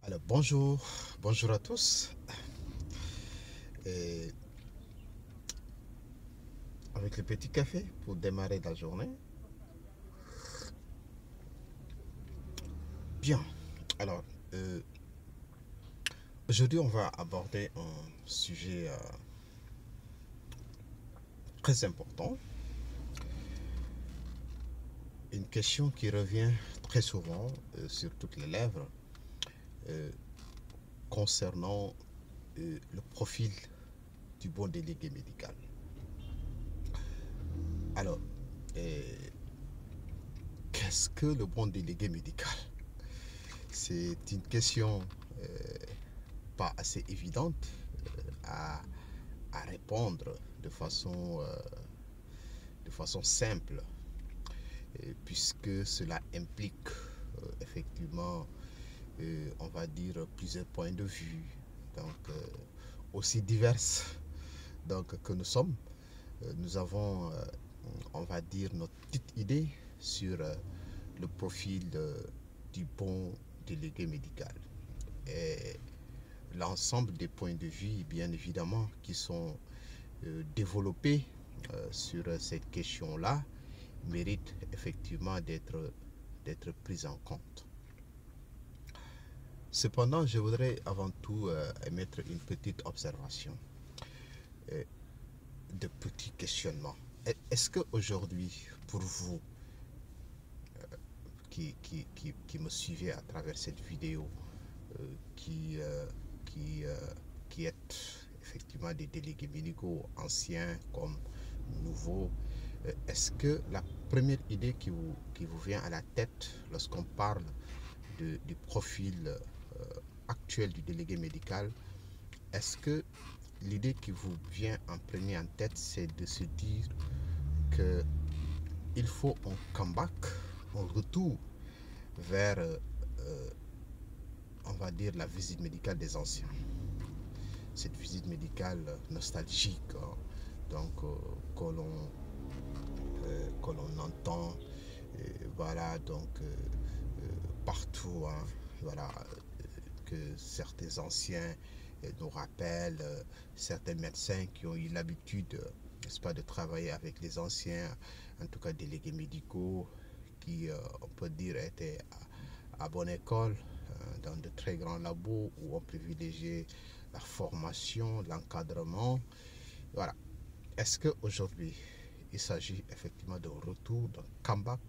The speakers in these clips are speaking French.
Alors bonjour à tous. Et avec le petit café pour démarrer la journée. Bien. Alors euh, aujourd'hui on va aborder un sujet très important, une question qui revient très souvent sur toutes les lèvres euh, concernant le profil du bon délégué médical. Alors, euh, qu'est-ce que le bon délégué médical? C'est une question euh, pas assez évidente à, à répondre de façon simple, puisque cela implique effectivement, on va dire, plusieurs points de vue, donc aussi diverses donc, que nous sommes. Nous avons, on va dire, notre petite idée sur le profil du bon délégué médical. Et l'ensemble des points de vue, bien évidemment, qui sont développés sur cette question-là, méritent effectivement d'être pris en compte. Cependant, je voudrais avant tout émettre une petite observation, euh, de petits questionnements. Est-ce qu'aujourd'hui, pour vous qui me suivez à travers cette vidéo, euh, qui, euh, qui, euh, qui êtes effectivement des délégués médicaux, anciens comme nouveaux, est-ce que la première idée qui vous vient à la tête lorsqu'on parle du profil actuel du délégué médical, est-ce que l'idée qui vous vient en premier en tête, c'est de se dire qu'il faut un comeback, un retour vers, on va dire, la visite médicale des anciens? Cette visite médicale nostalgique, hein, donc que l'on entend, voilà, donc partout, hein, voilà, que certains anciens nous rappellent, certains médecins qui ont eu l'habitude, n'est-ce pas, de travailler avec les anciens, en tout cas délégués médicaux, qui, on peut dire, étaient à bonne école, dans de très grands labos où on privilégiait la formation, l'encadrement. Voilà. Est-ce qu'aujourd'hui, il s'agit effectivement d'un retour, d'un comeback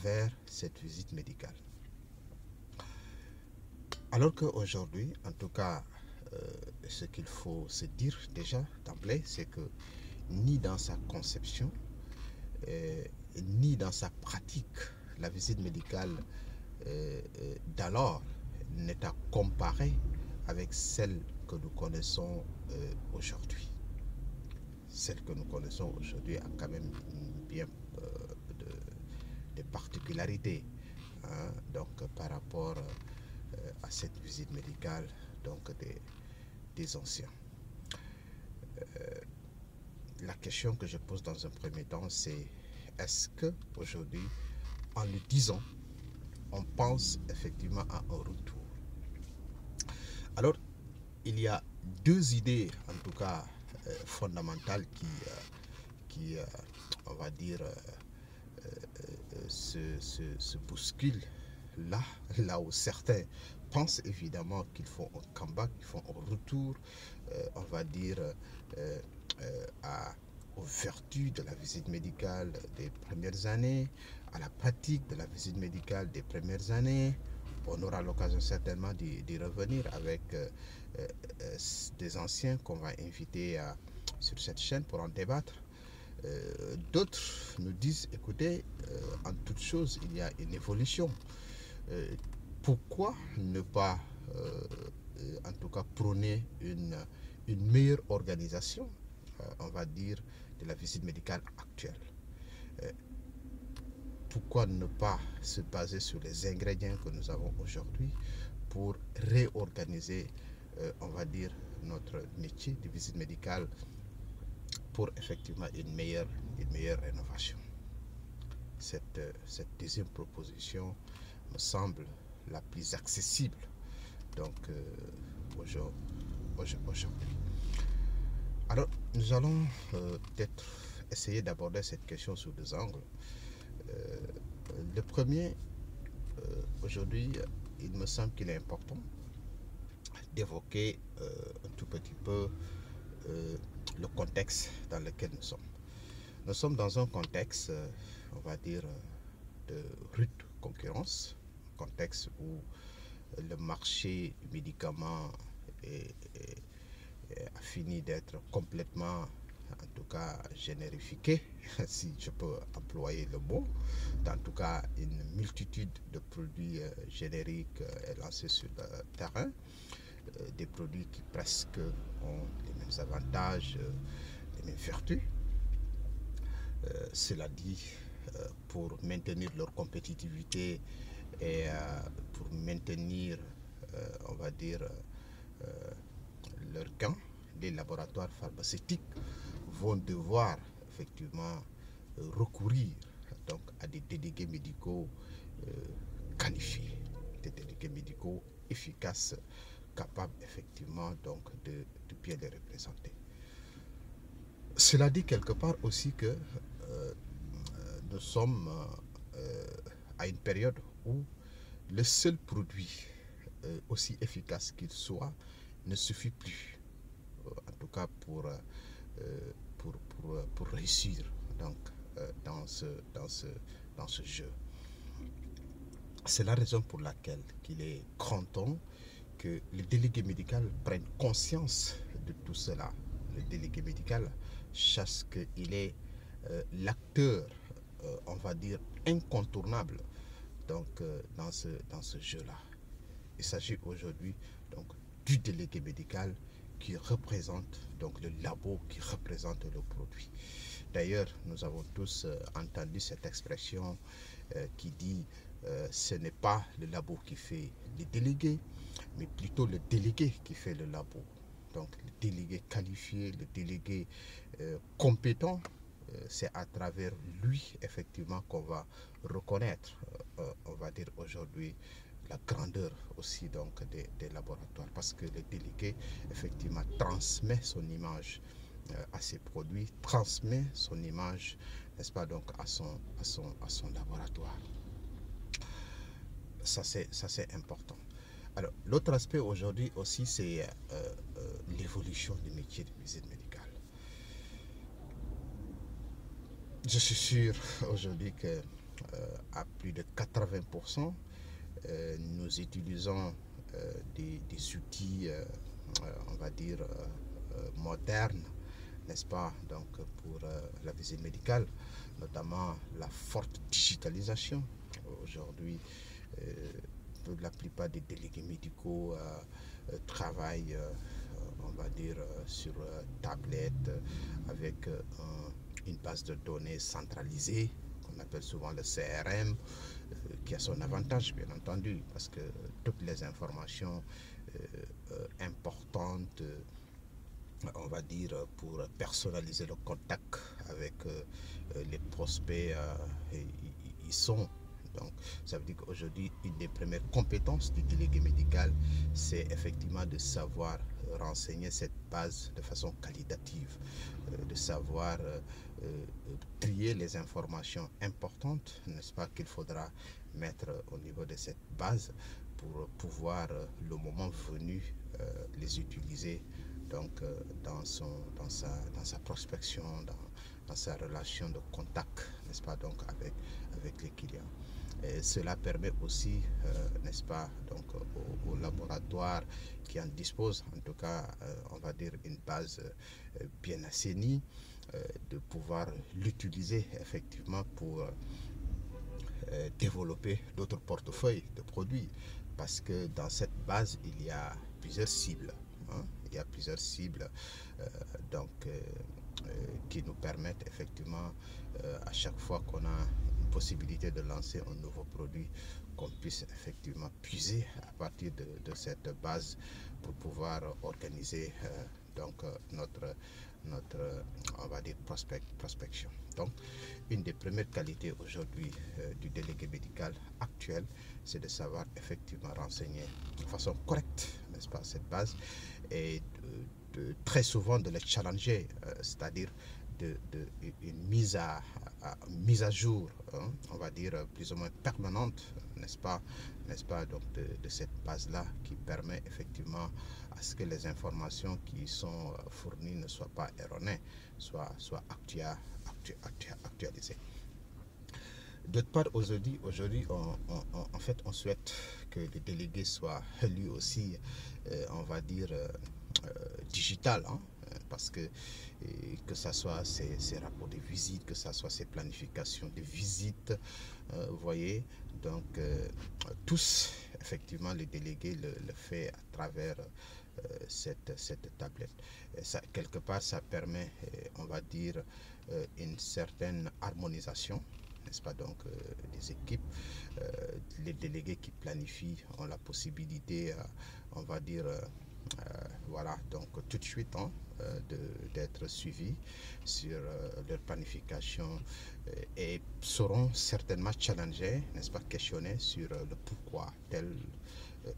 vers cette visite médicale? Alors qu'aujourd'hui, en tout cas, ce qu'il faut se dire déjà d'emblée, c'est que ni dans sa conception, euh, ni dans sa pratique, la visite médicale d'alors n'est à comparer avec celle que nous connaissons aujourd'hui. Celle que nous connaissons aujourd'hui a quand même bien de, de particularités, hein, donc par rapport à cette visite médicale donc des anciens. La question que je pose dans un premier temps, c'est est-ce que aujourd'hui, en le disant, on pense effectivement à un retour? Alors, il y a deux idées, en tout cas fondamentales, qui on va dire, se bousculent là où certains pensent évidemment qu'ils font un comeback, qu'ils font un retour, on va dire, à, aux vertus de la visite médicale des premières années, à la pratique de la visite médicale des premières années. On aura l'occasion certainement d'y revenir avec des anciens qu'on va inviter sur cette chaîne pour en débattre. D'autres nous disent, écoutez, en toute chose, il y a une évolution. Euh, Pourquoi ne pas, en tout cas, prôner une meilleure organisation, on va dire, de la visite médicale actuelle? Euh, Pourquoi ne pas se baser sur les ingrédients que nous avons aujourd'hui pour réorganiser, on va dire, notre métier de visite médicale pour effectivement une meilleure rénovation? Cette deuxième proposition me semble la plus accessible donc aujourd'hui. Alors, nous allons peut-être essayer d'aborder cette question sous deux angles. Le premier, aujourd'hui, il me semble qu'il est important d'évoquer un tout petit peu le contexte dans lequel nous sommes. Nous sommes dans un contexte, on va dire, de rude concurrence, un contexte où le marché du médicament a fini d'être complètement, en tout cas, générifié, si je peux employer le mot. En tout cas, une multitude de produits génériques est lancée sur le terrain. Des produits qui presque ont les mêmes avantages, les mêmes vertus. Cela dit, pour maintenir leur compétitivité et pour maintenir, on va dire, leur gain, les laboratoires pharmaceutiques vont devoir effectivement recourir donc à des délégués médicaux qualifiés, des délégués médicaux efficaces, capables effectivement donc de bien les représenter. Cela dit quelque part aussi que nous sommes à une période où le seul produit, aussi efficace qu'il soit, ne suffit plus, en tout cas pour réussir donc, dans ce jeu. C'est la raison pour laquelle il est grand temps que le délégué médical prenne conscience de tout cela. Le délégué médical sache qu'il est l'acteur, on va dire, incontournable donc, dans ce jeu-là. Il s'agit aujourd'hui donc du délégué médical qui représente donc le labo, qui représente le produit. D'ailleurs, nous avons tous entendu cette expression qui dit ce n'est pas le labo qui fait les délégués, mais plutôt le délégué qui fait le labo. Donc le délégué qualifié, le délégué compétent, c'est à travers lui effectivement qu'on va reconnaître, on va dire aujourd'hui, la grandeur aussi donc des laboratoires, parce que le délégué effectivement transmet son image à ses produits, transmet son image, n'est-ce pas, donc à son laboratoire. Ça c'est important. Alors l'autre aspect aujourd'hui aussi, c'est l'évolution du métier de visite médicale. Je suis sûr aujourd'hui que à plus de 80%, nous utilisons des outils, on va dire, modernes, n'est-ce pas, donc pour la visite médicale, notamment la forte digitalisation. Aujourd'hui, la plupart des délégués médicaux travaillent, on va dire, sur tablette avec une base de données centralisée qu'on appelle souvent le CRM, qui a son avantage bien entendu, parce que toutes les informations importantes, on va dire, pour personnaliser le contact avec les prospects, ils sont. Donc, ça veut dire qu'aujourd'hui, une des premières compétences du délégué médical, c'est effectivement de savoir renseigner cette base de façon qualitative, de savoir trier les informations importantes, n'est-ce pas, qu'il faudra mettre au niveau de cette base pour pouvoir, le moment venu, les utiliser donc dans sa prospection, dans sa relation de contact, n'est-ce pas, donc avec les clients. Et cela permet aussi, n'est-ce pas, donc au laboratoire qui en dispose, en tout cas, on va dire une base bien assainie, de pouvoir l'utiliser effectivement pour développer d'autres portefeuilles de produits, parce que dans cette base, il y a plusieurs cibles. Il y a plusieurs cibles qui nous permettent effectivement, à chaque fois qu'on a une possibilité de lancer un nouveau produit, qu'on puisse effectivement puiser à partir de cette base pour pouvoir organiser donc on va dire, prospection. Donc, une des premières qualités aujourd'hui du délégué médical actuel, c'est de savoir effectivement renseigner de façon correcte, n'est-ce pas, cette base, et très souvent de les challenger, c'est-à-dire une mise à jour, hein, on va dire plus ou moins permanente, n'est-ce pas, donc de cette base-là qui permet effectivement à ce que les informations qui sont fournies ne soient pas erronées, soient actualisées. D'autre part, aujourd'hui, en fait, on souhaite que le délégué soit lui aussi, on va dire, digital, hein, parce que ce soit ses rapports de visite, que ce soit ses planifications de visite, vous voyez, donc tous, effectivement, le délégué le fait à travers cette tablette. Et ça, quelque part, ça permet, on va dire, une certaine harmonisation, n'est-ce pas, donc des équipes. Les délégués qui planifient ont la possibilité, on va dire, voilà, donc tout de suite, hein, d'être suivis sur leur planification et seront certainement challengés, n'est-ce pas, questionnés sur le pourquoi telle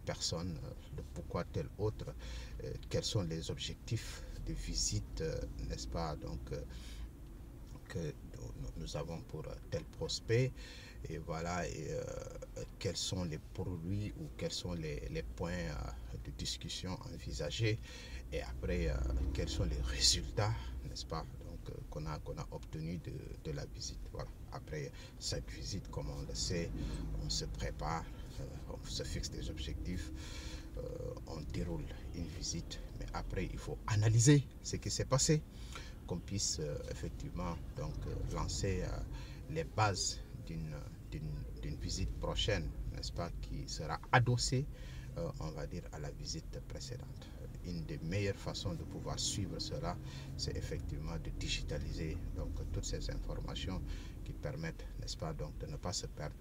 personne, le pourquoi telle autre, quels sont les objectifs de visite, n'est-ce pas, donc que nous avons pour tel prospect, et voilà, et quels sont les produits ou quels sont les points de discussion envisagés, et après quels sont les résultats, n'est-ce pas, donc qu'on a obtenus de la visite. Voilà. Après cette visite, comme on le sait, on se prépare, on se fixe des objectifs, on déroule une visite, mais après il faut analyser ce qui s'est passé, qu'on puisse effectivement donc lancer les bases d'une visite prochaine, n'est-ce pas, qui sera adossée, on va dire, à la visite précédente. Une des meilleures façons de pouvoir suivre cela, c'est effectivement de digitaliser donc toutes ces informations qui permettent, n'est-ce pas, donc de ne pas se perdre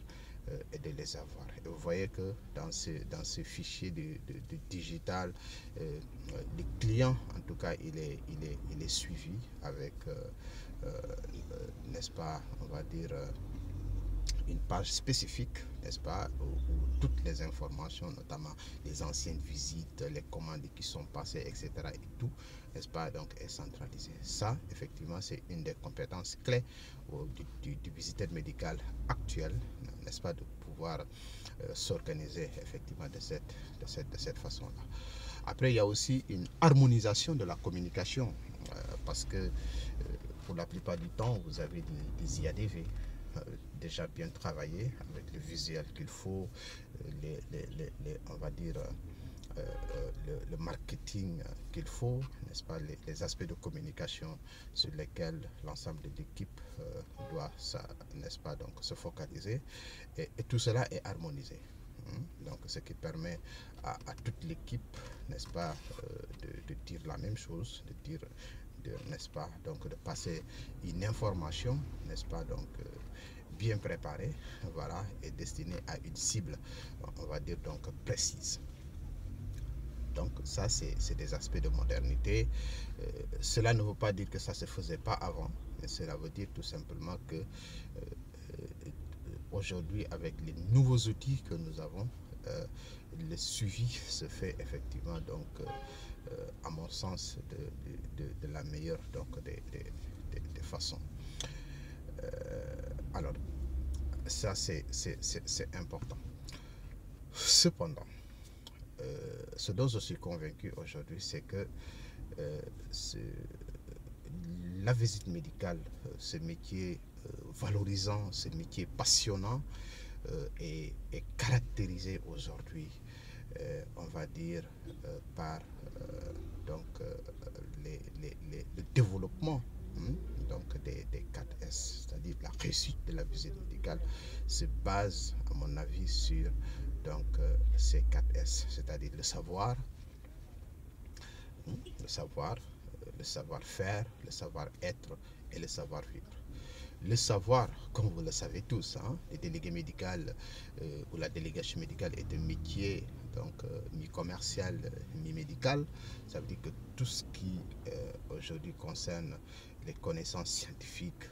et de les avoir. Et vous voyez que dans ce fichier de digital, le client, en tout cas, il est suivi avec, n'est-ce pas, on va dire, une page spécifique, n'est-ce pas, où toutes les informations, notamment les anciennes visites, les commandes qui sont passées, etc. et tout, n'est-ce pas, donc est centralisé. Ça, effectivement, c'est une des compétences clés du visiteur médical actuel, n'est-ce pas, de pouvoir s'organiser effectivement de cette façon-là. Après, il y a aussi une harmonisation de la communication, parce que pour la plupart du temps, vous avez des IADV déjà bien travaillé avec le visuel qu'il faut, on va dire le marketing qu'il faut, n'est-ce pas, les aspects de communication sur lesquels l'ensemble de l'équipe doit, n'est-ce pas, donc se focaliser, et tout cela est harmonisé. Donc, ce qui permet à toute l'équipe, n'est-ce pas, de dire la même chose, n'est-ce pas, donc de passer une information, n'est-ce pas, donc bien préparée, voilà, et destinée à une cible, on va dire, donc précise. Donc ça, c'est des aspects de modernité. Cela ne veut pas dire que ça ne se faisait pas avant, mais cela veut dire tout simplement que aujourd'hui, avec les nouveaux outils que nous avons, le suivi se fait effectivement, donc à mon sens, de la meilleure donc des façons. Alors ça, c'est important. Cependant, ce dont je suis convaincu aujourd'hui, c'est que la visite médicale, ce métier valorisant, ce métier passionnant, est caractérisé aujourd'hui, on va dire, par donc le développement donc des 4S, c'est-à-dire la réussite de la visite médicale se base, à mon avis, sur donc ces 4S, c'est-à-dire le savoir, le savoir-faire, le savoir-être et le savoir-vivre. Le savoir, comme vous le savez tous, le délégué médical ou la délégation médicale est un métier donc mi-commercial, mi-médical. Ça veut dire que tout ce qui aujourd'hui concerne les connaissances scientifiques,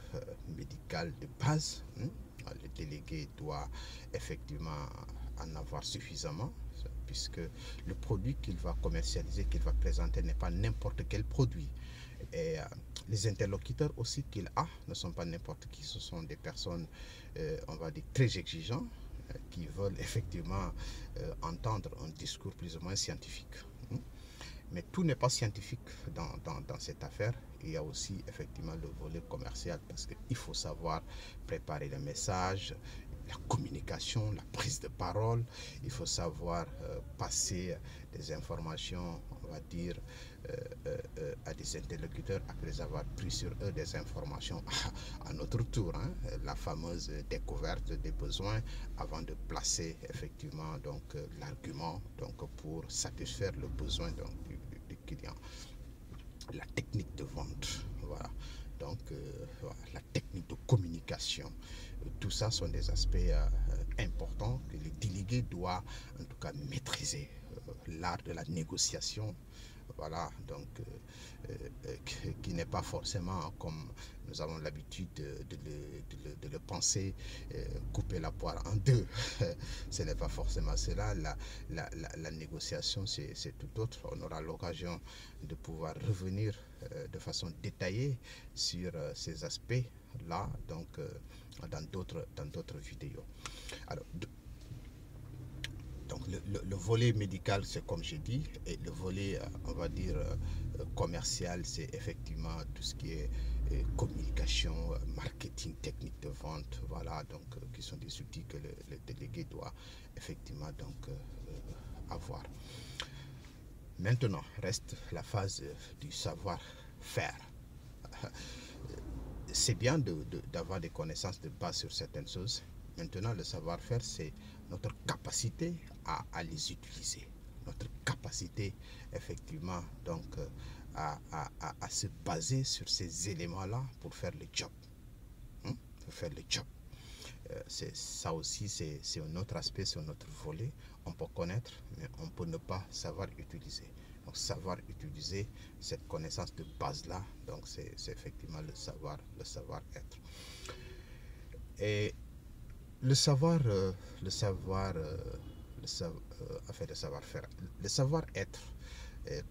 médicales de base, le délégué doit effectivement en avoir suffisamment, puisque le produit qu'il va commercialiser, qu'il va présenter n'est pas n'importe quel produit. Et les interlocuteurs aussi qu'il a ne sont pas n'importe qui, ce sont des personnes, on va dire, très exigeantes, qui veulent effectivement entendre un discours plus ou moins scientifique. Mais tout n'est pas scientifique dans cette affaire. Il y a aussi effectivement le volet commercial, parce qu'il faut savoir préparer le message, la communication, la prise de parole. Il faut savoir passer des informations, on va dire, à des interlocuteurs après avoir pris sur eux des informations à notre tour, la fameuse découverte des besoins avant de placer effectivement donc l'argument donc pour satisfaire le besoin donc, du client. La technique de vente, voilà. Donc voilà, la technique de communication, tout ça sont des aspects importants que le délégué doit en tout cas maîtriser. L'art de la négociation, voilà, donc qui n'est pas forcément comme nous avons l'habitude de le penser, couper la poire en deux. Ce n'est pas forcément cela. La négociation, c'est tout autre. On aura l'occasion de pouvoir revenir de façon détaillée sur ces aspects-là, donc dans d'autres vidéos. Alors, donc le volet médical, c'est comme j'ai dit, et le volet, on va dire, commercial, c'est effectivement tout ce qui est communication, marketing, technique de vente, voilà, donc qui sont des outils que le délégué doit effectivement donc avoir. Maintenant, reste la phase du savoir-faire. C'est bien d'avoir des connaissances de base sur certaines choses. Maintenant, le savoir-faire, c'est notre capacité à les utiliser, notre capacité effectivement donc à se baser sur ces éléments-là pour faire le job. Pour faire le job. Ça aussi, c'est un autre aspect, c'est un autre volet. On peut connaître, mais on peut ne pas savoir utiliser. Donc, savoir utiliser cette connaissance de base-là, donc c'est effectivement le savoir-être. Et le savoir-faire, le savoir-être,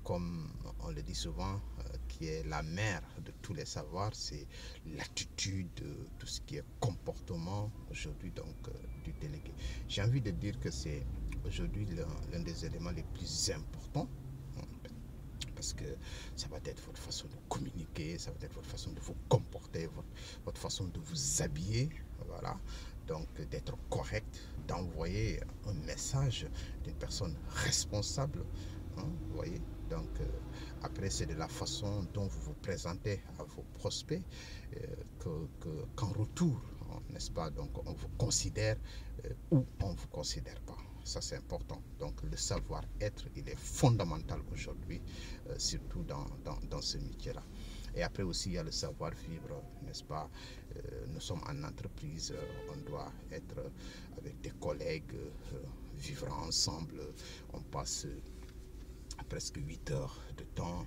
comme on le dit souvent, qui est la mère de tous les savoirs, c'est l'attitude, tout ce qui est comportement aujourd'hui donc du délégué. J'ai envie de dire que c'est aujourd'hui l'un des éléments les plus importants, parce que ça va être votre façon de communiquer, ça va être votre façon de vous comporter, votre façon de vous habiller, voilà. Donc d'être correct, d'envoyer un message d'une personne responsable, vous voyez. Donc après, c'est de la façon dont vous vous présentez à vos prospects qu'en retour, n'est-ce pas, donc on vous considère ou on ne vous considère pas. Ça, c'est important. Donc, le savoir-être, il est fondamental aujourd'hui, surtout dans ce métier-là. Et après aussi, il y a le savoir-vivre, n'est-ce pas? Nous sommes en entreprise, on doit être avec des collègues, vivre ensemble. On passe presque 8 heures de temps,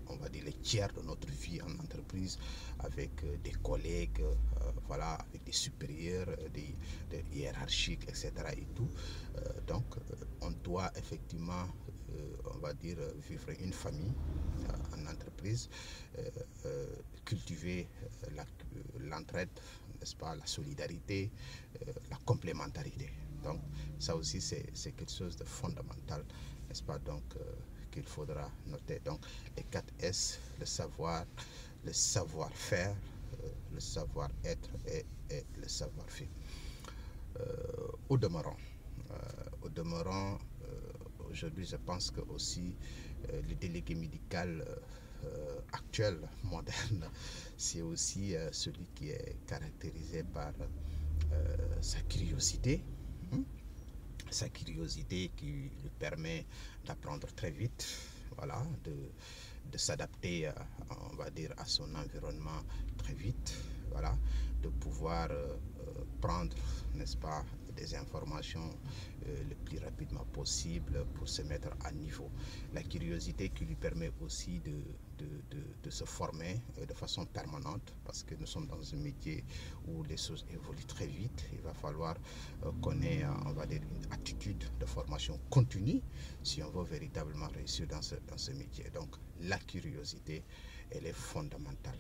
on va dire les tiers de notre vie en entreprise, avec des collègues, voilà, avec des supérieurs, des hiérarchiques, etc. et tout. Donc, on doit effectivement, on va dire, vivre une famille en entreprise, cultiver l'entraide, n'est-ce pas, la solidarité, la complémentarité. Donc, ça aussi, c'est quelque chose de fondamental, n'est-ce pas, donc qu'il faudra noter. Donc, les 4 S, le savoir, le savoir-faire, le savoir-être et le savoir-faire. Au demeurant, aujourd'hui, je pense que aussi le délégué médical actuel, moderne, c'est aussi celui qui est caractérisé par sa curiosité. Sa curiosité qui lui permet d'apprendre très vite, voilà, de s'adapter, on va dire, à son environnement très vite, voilà, de pouvoir prendre, n'est-ce pas, des informations le plus rapidement possible pour se mettre à niveau. La curiosité qui lui permet aussi de se former de façon permanente, parce que nous sommes dans un métier où les choses évoluent très vite. Il va falloir qu'on ait, on va dire, une attitude de formation continue si on veut véritablement réussir dans ce métier. Donc la curiosité, elle est fondamentale.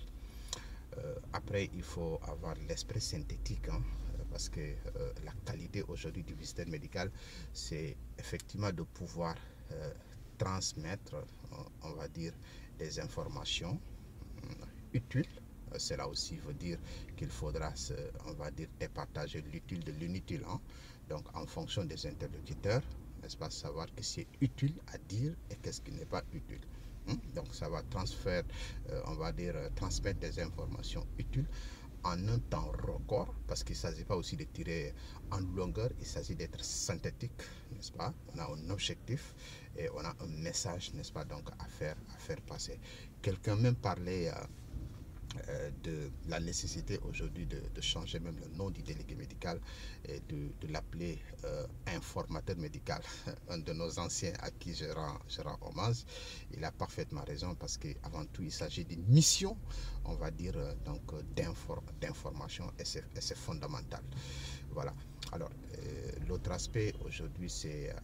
Après, il faut avoir l'esprit synthétique, hein, parce que la qualité aujourd'hui du visiteur médical, c'est effectivement de pouvoir transmettre, on va dire, des informations utiles. Cela aussi veut dire qu'il faudra, on va dire, départager l'utile de l'inutile, hein. Donc, en fonction des interlocuteurs, n'est-ce pas, savoir ce qui est utile à dire et qu'est-ce qui n'est pas utile. Donc ça va on va dire, transmettre des informations utiles en un temps record, parce qu'il ne s'agit pas aussi de tirer en longueur, il s'agit d'être synthétique, n'est-ce pas? On a un objectif et on a un message, n'est-ce pas, donc à faire passer. Quelqu'un même parlait de la nécessité aujourd'hui de changer même le nom du délégué médical et de l'appeler informateur médical. Un de nos anciens à qui je rends hommage, il a parfaitement raison, parce qu'avant tout il s'agit d'une mission, on va dire, donc d'information, et c'est fondamental. Voilà. Alors l'autre aspect aujourd'hui, c'est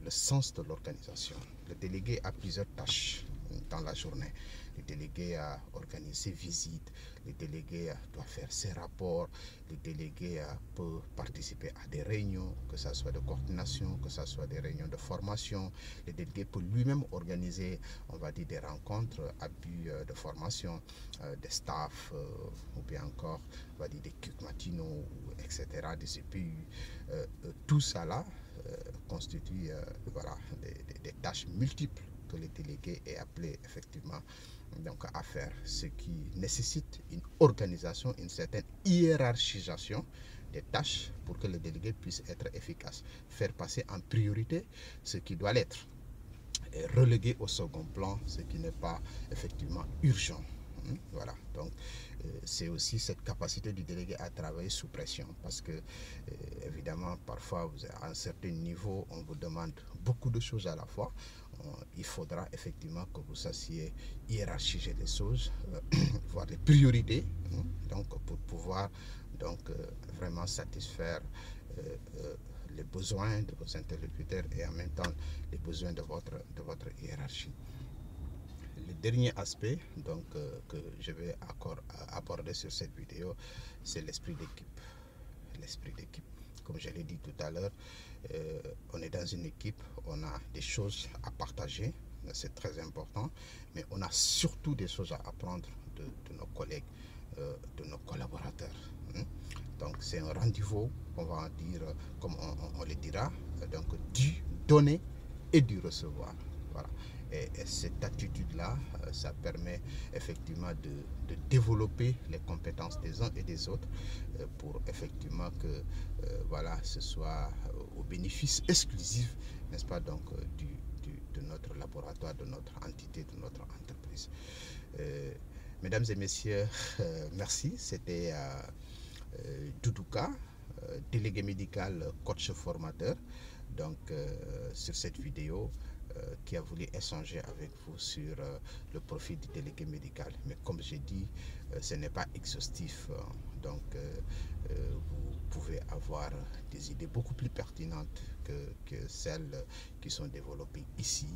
le sens de l'organisation. Le délégué a plusieurs tâches dans la journée. Le délégué a organisé ses visites, le délégué doit faire ses rapports, le délégué peut participer à des réunions, que ce soit de coordination, que ce soit des réunions de formation. Le délégué peut lui-même organiser, on va dire, des rencontres à but de formation des staffs, ou bien encore, on va dire, des cucs matinaux, etc., des CPU. Tout ça là constitue voilà, des tâches multiples que le délégué est appelé effectivement donc à faire, ce qui nécessite une organisation, une certaine hiérarchisation des tâches pour que le délégué puisse être efficace, faire passer en priorité ce qui doit l'être et reléguer au second plan ce qui n'est pas effectivement urgent. Voilà, donc c'est aussi cette capacité du délégué à travailler sous pression, parce que évidemment parfois à un certain niveau on vous demande beaucoup de choses à la fois. Il faudra effectivement que vous sachiez hiérarchiser les choses, voir les priorités, donc pour pouvoir donc vraiment satisfaire les besoins de vos interlocuteurs et en même temps les besoins de votre hiérarchie. Le dernier aspect donc, que je vais aborder sur cette vidéo, c'est l'esprit d'équipe. L'esprit d'équipe. Comme je l'ai dit tout à l'heure, on est dans une équipe, on a des choses à partager, c'est très important, mais on a surtout des choses à apprendre de nos collègues, de nos collaborateurs. Donc c'est un rendez-vous, on va dire, comme on le dira, donc du donner et du recevoir. Voilà. Et cette attitude-là, ça permet effectivement de développer les compétences des uns et des autres pour effectivement que voilà, ce soit au bénéfice exclusif, n'est-ce pas, donc de notre laboratoire, de notre entité, de notre entreprise. Mesdames et messieurs, merci. C'était Doudouka, délégué médical, coach formateur, donc sur cette vidéo qui a voulu échanger avec vous sur le profil du délégué médical. Mais comme j'ai dit, ce n'est pas exhaustif, donc vous pouvez avoir des idées beaucoup plus pertinentes que celles qui sont développées ici,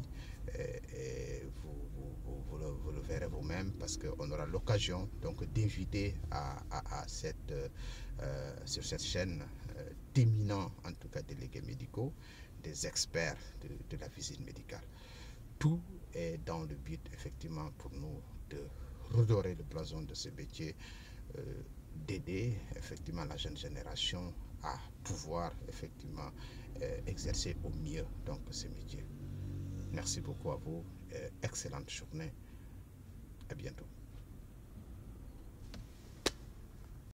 et vous le verrez vous-même, parce qu'on aura l'occasion donc d'inviter sur cette chaîne d'éminents, en tout cas délégués médicaux, des experts de la visite médicale. Tout est dans le but effectivement pour nous de redorer le blason de ce métier, d'aider effectivement la jeune génération à pouvoir effectivement exercer au mieux donc ce métier. Merci beaucoup à vous, excellente journée, à bientôt.